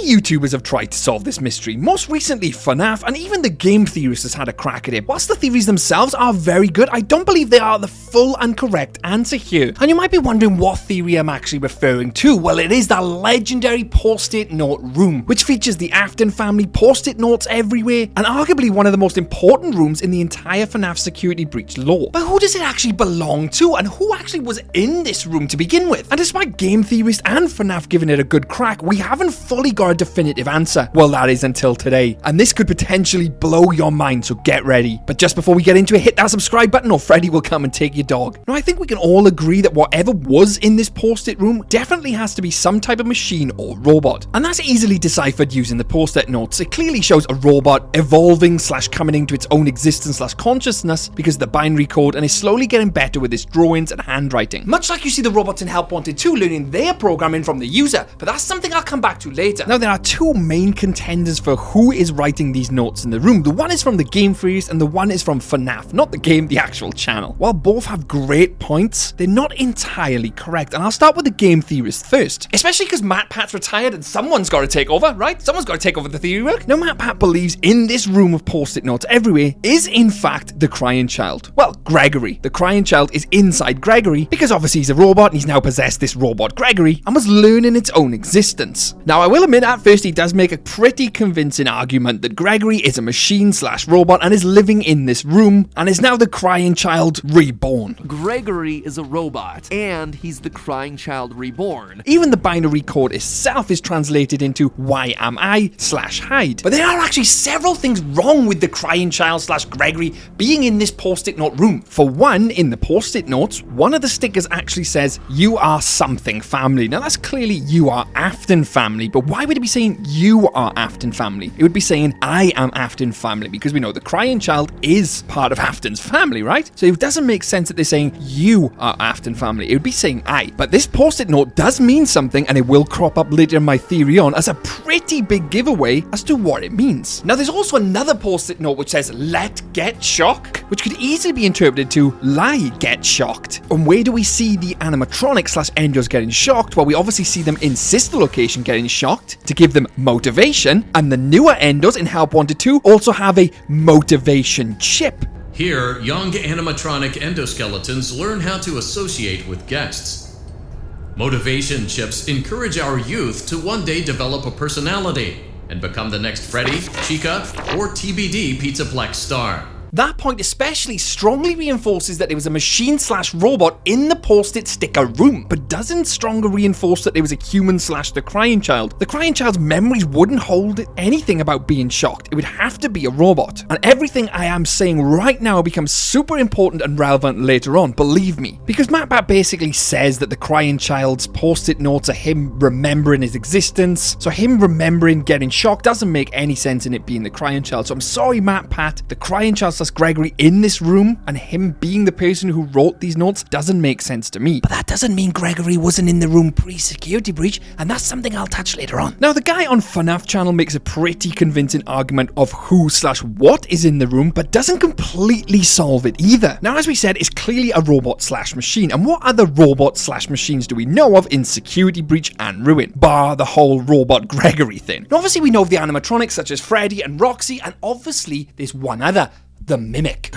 YouTubers have tried to solve this mystery. Most recently, FNAF and even the Game Theorists has had a crack at it. Whilst the theories themselves are very good, I don't believe they are the full and correct answer here. And you might be wondering what theory I'm actually referring to. Well, it is the legendary post-it note room, which features the Afton family post-it notes everywhere, and arguably one of the most important rooms in the entire FNAF Security Breach lore. But who does it actually belong to, and who actually was in this room to begin with? And despite Game Theorists and FNAF giving it a good crack, we haven't fully got a definitive answer. Well, that is until today. And this could potentially blow your mind, so get ready. But just before we get into it, hit that subscribe button or Freddy will come and take your dog. Now, I think we can all agree that whatever was in this post-it room definitely has to be some type of machine or robot. And that's easily deciphered using the post-it notes. It clearly shows a robot evolving / coming into its own existence / consciousness because of the binary code, and is slowly getting better with its drawings and handwriting. Much like you see the robots in Help Wanted 2 learning their programming from the user, but that's something I'll come back to later. Now, there are two main contenders for who is writing these notes in the room. The one is from the Game Theorists and the one is from FNAF, not the game, the actual channel. While both have great points, they're not entirely correct, and I'll start with the Game Theorists first, especially because MatPat's retired and someone's got to take over, right? Someone's got to take over the theory work. Now, MatPat believes in this room of post-it notes everywhere is in fact the crying child. Well, Gregory. The crying child is inside Gregory because obviously he's a robot and he's now possessed this robot Gregory and was learning its own existence. Now, I will admit at first he does make a pretty convincing argument that Gregory is a machine / robot and is living in this room and is now the crying child reborn. Gregory is a robot and he's the crying child reborn. Even the binary code itself is translated into why am I / hide. But there are actually several things wrong with the crying child / Gregory being in this post-it note room. For one, in the post-it notes, one of the stickers actually says, "You are something family." Now that's clearly "You are Afton family," but why would it be saying "You are Afton family"? It would be saying "I am Afton family," because we know the crying child is part of Afton's family, right? So it doesn't make sense that they're saying "You are Afton family." It would be saying "I." But this post-it note does mean something, and it will crop up later in my theory on as a pretty big giveaway as to what it means. Now there's also another post-it note which says "Let get shock," which could easily be interpreted to "Lie get shocked." And where do we see the animatronic / Endos getting shocked? Well, we obviously see them in Sister Location getting shocked to give them motivation, and the newer Endos in Help Wanted 2 also have a motivation chip. Here, young animatronic endoskeletons learn how to associate with guests. Motivation chips encourage our youth to one day develop a personality and become the next Freddy, Chica, or TBD Pizzaplex star. That point especially strongly reinforces that there was a machine / robot in the post-it sticker room, but doesn't stronger reinforce that there was a human / the crying child. The crying child's memories wouldn't hold anything about being shocked. It would have to be a robot. And everything I am saying right now becomes super important and relevant later on, believe me. Because MatPat basically says that the crying child's post-it notes are him remembering his existence, so him remembering getting shocked doesn't make any sense in it being the crying child. So I'm sorry, MatPat, the crying child / Gregory in this room and him being the person who wrote these notes doesn't make sense to me. But that doesn't mean Gregory wasn't in the room pre-security breach, and that's something I'll touch later on. Now, the guy on FNAF channel makes a pretty convincing argument of who / what is in the room, but doesn't completely solve it either. Now, as we said, it's clearly a robot / machine, and what other robot / machines do we know of in Security Breach and Ruin, bar the whole robot Gregory thing? Now, obviously we know of the animatronics such as Freddy and Roxy, and obviously there's one other, the Mimic.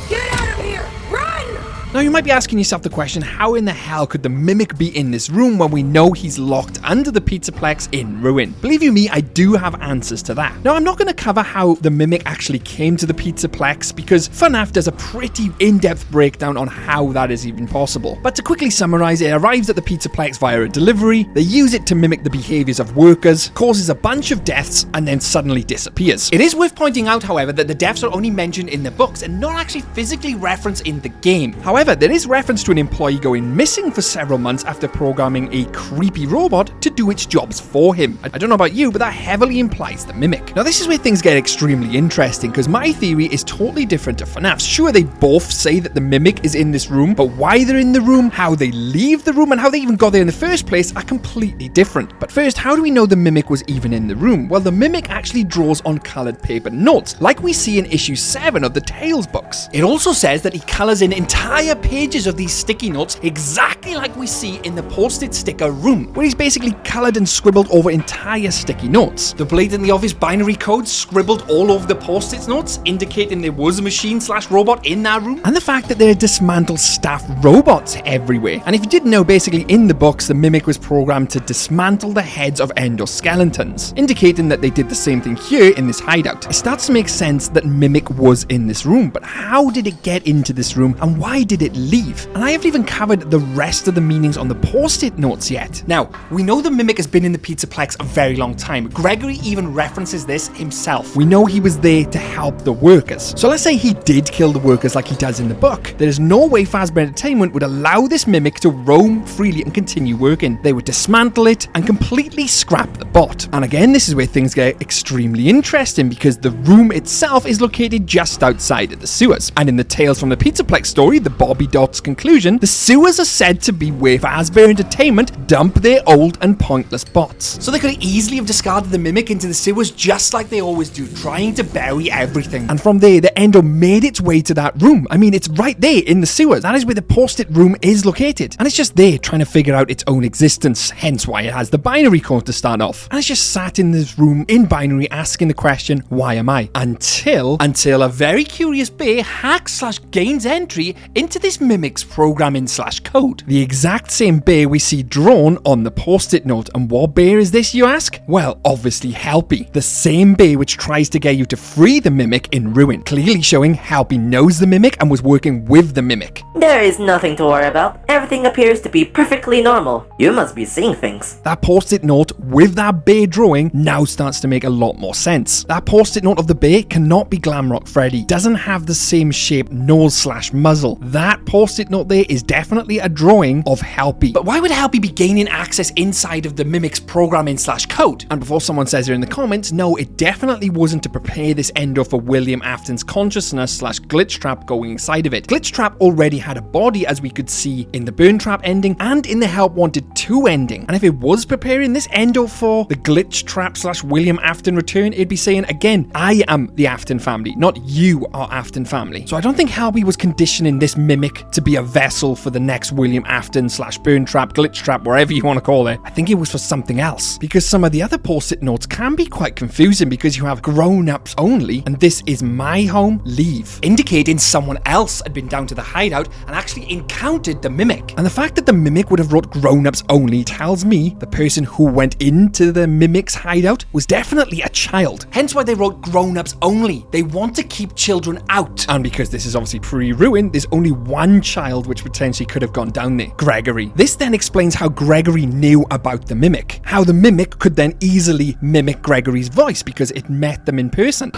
Get out of here! Run! Now you might be asking yourself the question, how in the hell could the Mimic be in this room when we know he's locked under the Pizzaplex in Ruin? Believe you me, I do have answers to that. Now I'm not going to cover how the Mimic actually came to the Pizzaplex because FNAF does a pretty in-depth breakdown on how that is even possible. But to quickly summarize, it arrives at the Pizzaplex via a delivery, they use it to mimic the behaviors of workers, causes a bunch of deaths, and then suddenly disappears. It is worth pointing out, however, that the deaths are only mentioned in the books and not actually physically referenced in the game. However, there is reference to an employee going missing for several months after programming a creepy robot to do its jobs for him. I don't know about you, but that heavily implies the Mimic. Now, this is where things get extremely interesting, because my theory is totally different to FNAF's. Sure, they both say that the Mimic is in this room, but why they're in the room, how they leave the room, and how they even got there in the first place are completely different. But first, how do we know the Mimic was even in the room? Well, the Mimic actually draws on colored paper notes, like we see in issue 7 of the Tales books. It also says that he colors in entire entire pages of these sticky notes exactly like we see in the post-it sticker room, where he's basically coloured and scribbled over entire sticky notes. The blatantly obvious binary code scribbled all over the post-it notes, indicating there was a machine/robot in that room, and the fact that there are dismantled staff robots everywhere. And if you didn't know, basically in the books, the Mimic was programmed to dismantle the heads of endoskeletons, indicating that they did the same thing here in this hideout. It starts to make sense that Mimic was in this room, but how did it get into this room and why did it leave? And I haven't even covered the rest of the meanings on the post-it notes yet. Now, we know the Mimic has been in the Pizzaplex a very long time. Gregory even references this himself. We know he was there to help the workers. So let's say he did kill the workers like he does in the book. There is no way Fazbear Entertainment would allow this Mimic to roam freely and continue working. They would dismantle it and completely scrap the bot. And again, this is where things get extremely interesting, because the room itself is located just outside of the sewers. And in the Tales from the Pizzaplex story, the Bobby Dot's conclusion, the sewers are said to be where Fazbear Entertainment dump their old and pointless bots. So they could easily have discarded the Mimic into the sewers just like they always do, trying to bury everything. And from there, the Endo made its way to that room. I mean, it's right there in the sewers. That is where the post-it room is located. And it's just there trying to figure out its own existence, hence why it has the binary code to start off. And it's just sat in this room in binary asking the question, why am I? Until a very curious bear hacks/gains entry into this Mimic's programming/code. The exact same bear we see drawn on the post-it note. And what bear is this, you ask? Well, obviously Helpy, the same bear which tries to get you to free the Mimic in Ruin, clearly showing Helpy knows the Mimic and was working with the Mimic. There is nothing to worry about. Everything appears to be perfectly normal. You must be seeing things. That post-it note with that bear drawing now starts to make a lot more sense. That post-it note of the bear cannot be Glamrock Freddy. Doesn't have the same shape nose/muzzle. That post-it note there is definitely a drawing of Helpy. But why would Helpy be gaining access inside of the Mimic's programming/code? And before someone says here in the comments, no, it definitely wasn't to prepare this Endo for William Afton's consciousness/glitch trap going inside of it. Glitch trap already had a body, as we could see in the Burn Trap ending and in the Help Wanted 2 ending. And if it was preparing this Endo for the Glitch Trap/William Afton return, it'd be saying, again, I am the Afton family, not you are Afton family. So I don't think Helpy was conditioning this Mimic to be a vessel for the next William Afton/Burn Trap, Glitch Trap, whatever you want to call it. I think it was for something else, because some of the other post-it notes can be quite confusing, because you have grown-ups only, and this is my home, leave, indicating someone else had been down to the hideout and actually encountered the Mimic. And the fact that the Mimic would have wrote grown-ups only tells me the person who went into the Mimic's hideout was definitely a child. Hence why they wrote grown-ups only. They want to keep children out. And because this is obviously pre-Ruin, there's only one child which potentially could have gone down there, Gregory. This then explains how Gregory knew about the Mimic. How the Mimic could then easily mimic Gregory's voice because it met them in person.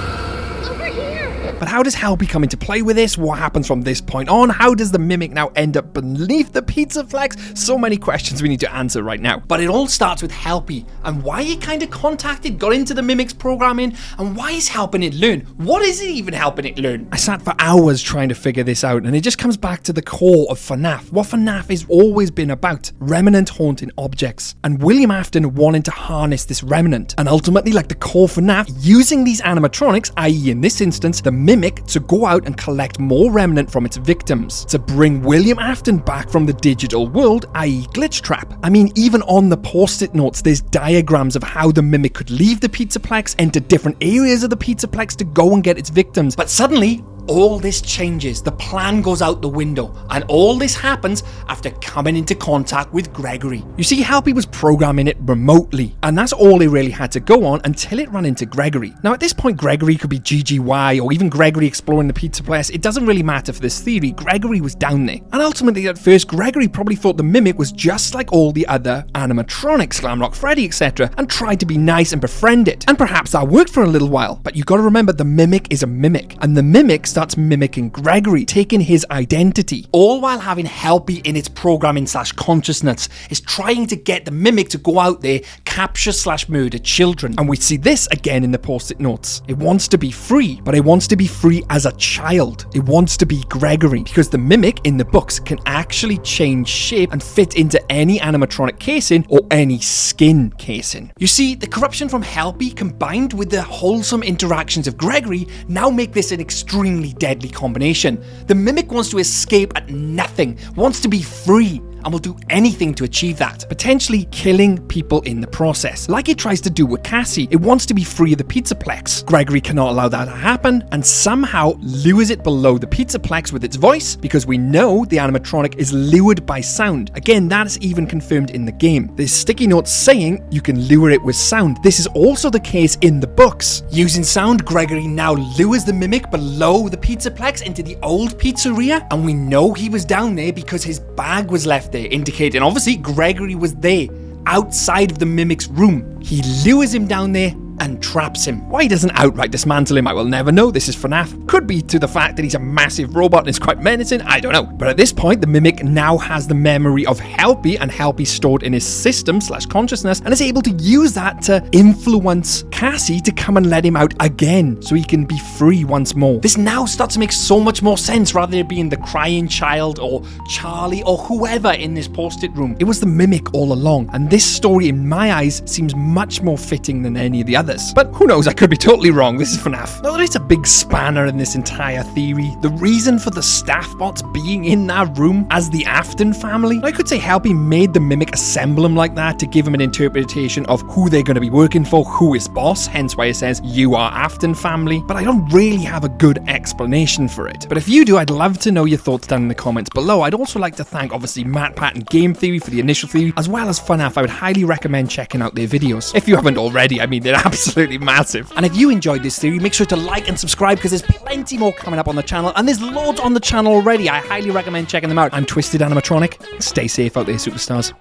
But how does Helpy come into play with this? What happens from this point on? How does the Mimic now end up beneath the Pizzaplex? So many questions we need to answer right now. But it all starts with Helpy and why he kind of got into the Mimic's programming, and why is helping it learn? What is it even helping it learn? I sat for hours trying to figure this out, and it just comes back to the core of FNAF. What FNAF has always been about: remnant haunting objects. And William Afton wanting to harness this remnant, and ultimately, like the core FNAF, using these animatronics, i.e. in this instance, the Mimic, to go out and collect more remnant from its victims, to bring William Afton back from the digital world, i.e. Glitch Trap. I mean, even on the post-it notes, there's diagrams of how the Mimic could leave the Pizzaplex, enter different areas of the Pizzaplex to go and get its victims. But suddenly, all this changes. The plan goes out the window, and all this happens after coming into contact with Gregory. You see, Helpy was programming it remotely, and that's all it really had to go on until it ran into Gregory. Now, at this point, Gregory could be GGY or even Gregory exploring the Pizzaplex. It doesn't really matter for this theory. Gregory was down there. And ultimately, at first, Gregory probably thought the Mimic was just like all the other animatronics, Glamrock Freddy, etc., and tried to be nice and befriend it. And perhaps that worked for a little while, but you gotta remember the Mimic is a mimic, and the Mimic starts mimicking Gregory, taking his identity, all while having Helpy in its programming/consciousness is trying to get the Mimic to go out there, capture/murder children. And we see this again in the post-it notes. It wants to be free, but it wants to be free as a child. It wants to be Gregory, because the mimic in the books can actually change shape and fit into any animatronic casing or any skin casing. You see, the corruption from Helpy combined with the wholesome interactions of Gregory now make this an extremely deadly combination. The mimic wants to escape at nothing, wants to be free, and will do anything to achieve that, potentially killing people in the process. Like it tries to do with Cassie, it wants to be free of the Pizzaplex. Gregory cannot allow that to happen, and somehow lures it below the Pizzaplex with its voice, because we know the animatronic is lured by sound. Again, that's even confirmed in the game. There's sticky notes saying you can lure it with sound. This is also the case in the books. Using sound, Gregory now lures the mimic below the Pizzaplex into the old pizzeria, and we know he was down there because his bag was left there, indicating obviously Gregory was there, outside of the mimic's room. He lures him down there and traps him. Why he doesn't outright dismantle him, I will never know. This is FNAF. Could be to the fact that he's a massive robot and is quite menacing, I don't know. But at this point, the mimic now has the memory of Helpy, and Helpy stored in his system/consciousness, and is able to use that to influence Cassie to come and let him out again, so he can be free once more. This now starts to make so much more sense, rather than it being the crying child or Charlie or whoever in this post-it room. It was the mimic all along, and this story in my eyes seems much more fitting than any of the others. But who knows, I could be totally wrong. This is FNAF. Now, there is a big spanner in this entire theory. The reason for the staff bots being in that room as the Afton family. I could say Helpy made the mimic assemble him like that to give him an interpretation of who they're going to be working for, who is boss, hence why it says you are Afton family. But I don't really have a good explanation for it. But if you do, I'd love to know your thoughts down in the comments below. I'd also like to thank obviously MatPat and Game Theory for the initial theory, as well as FNAF. I would highly recommend checking out their videos. If you haven't already, I mean, they're absolutely massive. And if you enjoyed this theory, make sure to like and subscribe, because there's plenty more coming up on the channel, and there's loads on the channel already. I highly recommend checking them out. I'm Twisted Animatronic. Stay safe out there, superstars.